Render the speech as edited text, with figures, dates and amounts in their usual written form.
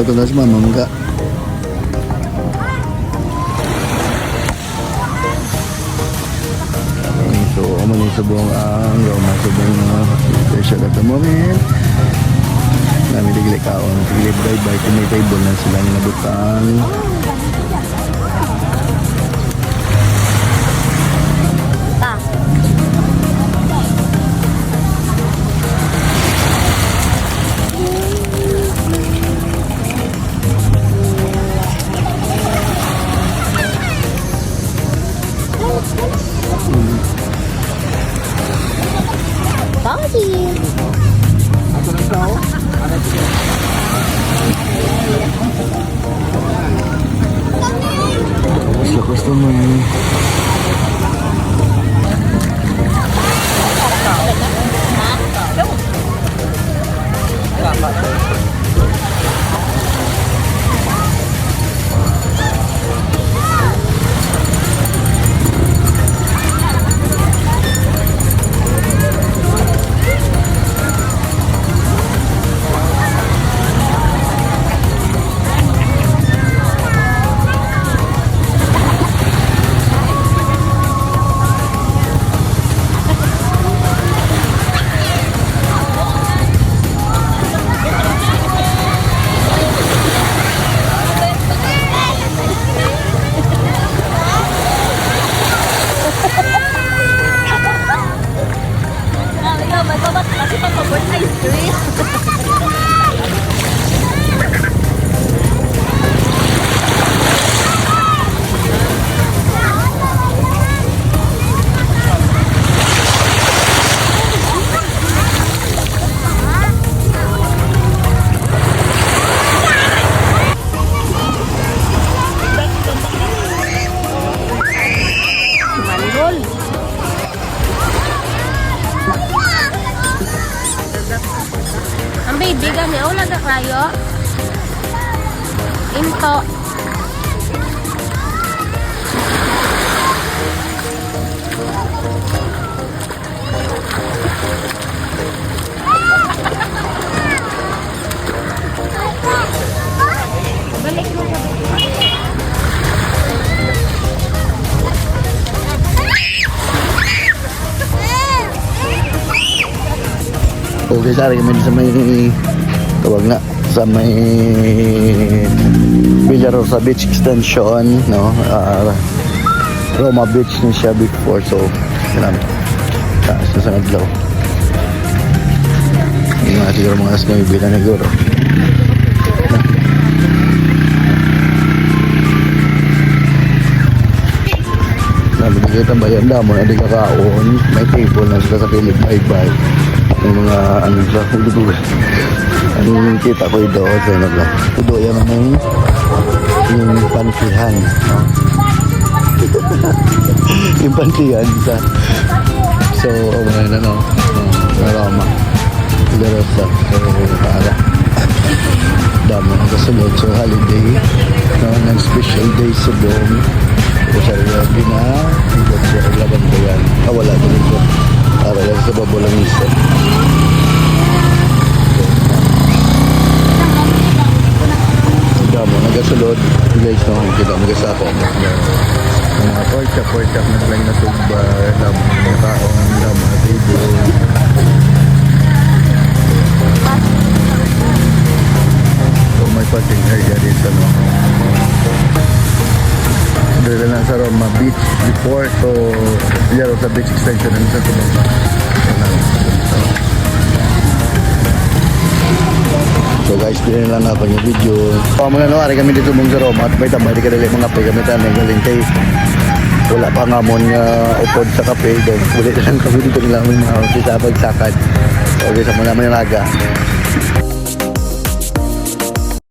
Luto na si mama mga. So, umano yung subong ang Roma. Subong special at the moment. Namin digli kaon. Digli bye-bye. Tinitable na silang nabutang. Lakas naman. Ang baby gani wala ka kayo. Into. Balik mo ka. Okay, sari kami sa may tawag na sa may Villarosa Beach Extension, no? Roma Beach ni siya before, so kailangan taas na sa naglaw. Yung mga siguro mga alas na ibila na siguro. Nabigay ang bayan damo na di kakaon, may table na sila sa pilig bye-bye. Yung mga ano siya, ano yung kita ko ito, so nagla. Ito yan yung pantihan, no? Yung pantihan sa so, na no, Roma Villarosa, so para dami ng kasunod, so holiday, no, ng special day sa Dome. So sa Rabi na higit sa laban ko yan, wala ko rin siya para lang sa Babolangisa. Damo, nagasulod guys, no, kita magasako mga pork-chop na lang na tugbar, damo ng taong, damo na table. So may parking area dito, no. Dito lang sa Roma Beach before, so Villarosa Beach Extension na sa tulong. So guys, pinili lang ako yung video. So mga nangyari kami dito mong sa Roma at may tambay di kadali mga kape kami tanong galing kay wala pa nga mo nga upod sa kape. Then ulit lang kami dito nilang mga sa pagsakad. So guys, sa mga naman yung laga.